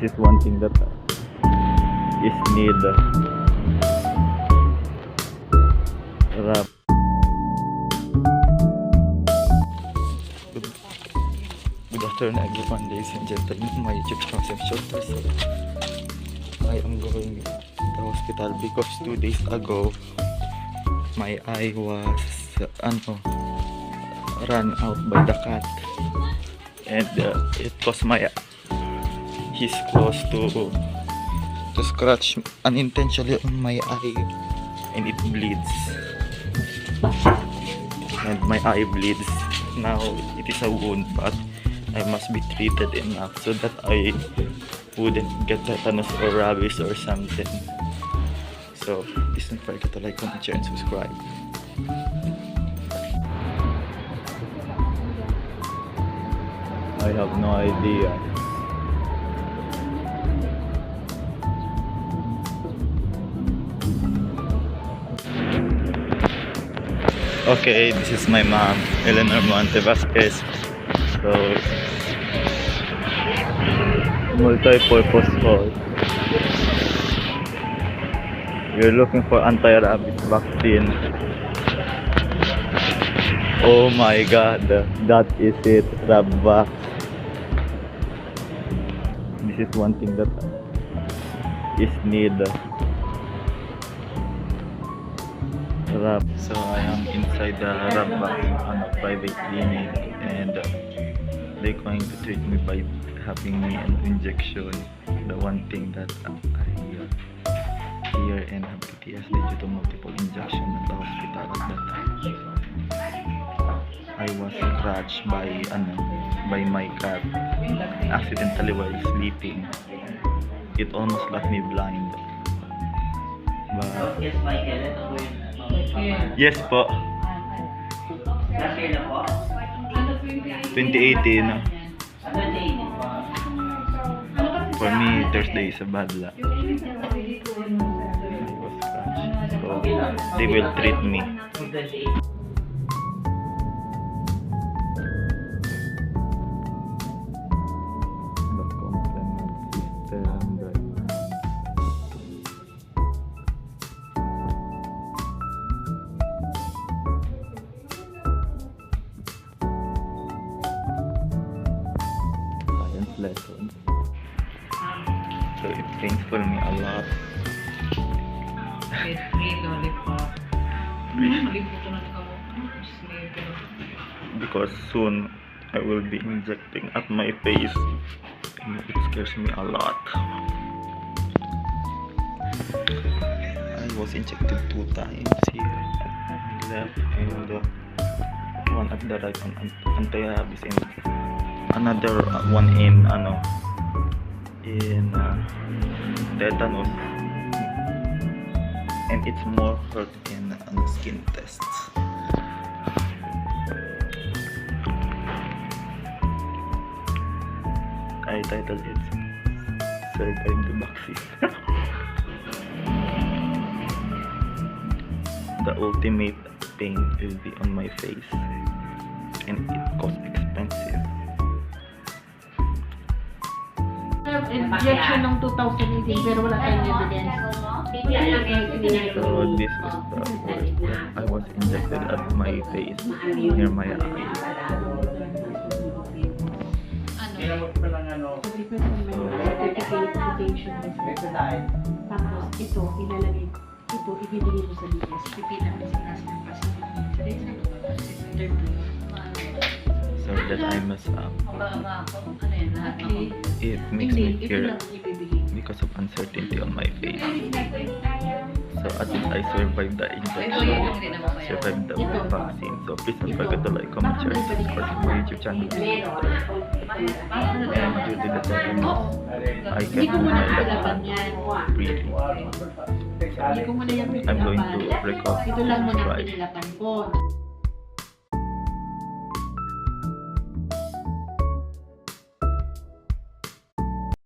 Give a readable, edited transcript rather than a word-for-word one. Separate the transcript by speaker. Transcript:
Speaker 1: This is one thing that is need wrap. Good afternoon everyone, ladies and gentlemen. My YouTube channel is Shorter. So I am going to the hospital because 2 days ago my eye was run out by the cat, and it caused his claws to scratch unintentionally on my eye, and it bleeds, and my eye bleeds. Now it is a wound, but I must be treated enough so that I wouldn't get tetanus or rabies or something. So please don't forget to like, comment, share, and subscribe. I have no idea. Okay, this is my mom, Eleanor Monte Vasquez. So, multi-purpose hall. We're looking for anti-rabies vaccine. Oh my god, that is it, Rabvax. This is one thing that is need. So I am inside the Rabvax private clinic, and they're going to treat me by having me an injection. The one thing that I hear and have PTSD due to multiple injections at the hospital at that time. I was scratched by my cat accidentally while sleeping. It almost left me blind. But yes po. 2018. For me, Thursday is a bad luck. I was scratched. So they will treat me. The complement system. Lesson. So it painful me a lot. Because soon I will be injecting at my face, and it scares me a lot. I was injected 2 times here on the left, and one at the right on anti-rabies, and another one in tetanus, and it's more hurt in skin tests. I titled it "Surviving the Vaccine." The ultimate pain will be on my face, and it costs expensive.
Speaker 2: Injection ng 2018 pero wala tayong evidence.
Speaker 1: So this was the worst. I was injected at my face, near my eye.
Speaker 2: Tapos ito, ilalagay ko. Ito, ibibigay mo sa ligas. Pipitan mo sa taas ng pasilyo.
Speaker 1: So that I mess up. It makes me fear because of uncertainty on my face. So at least I survived the injection, survived the vaccine. So please don't forget to like, comment, share, and subscribe to my YouTube channel. And due to the tetanus, I can't do my left breathing. So I'm going to break off
Speaker 2: Ito lang mo na
Speaker 1: subscribe.
Speaker 2: pinilapan ko.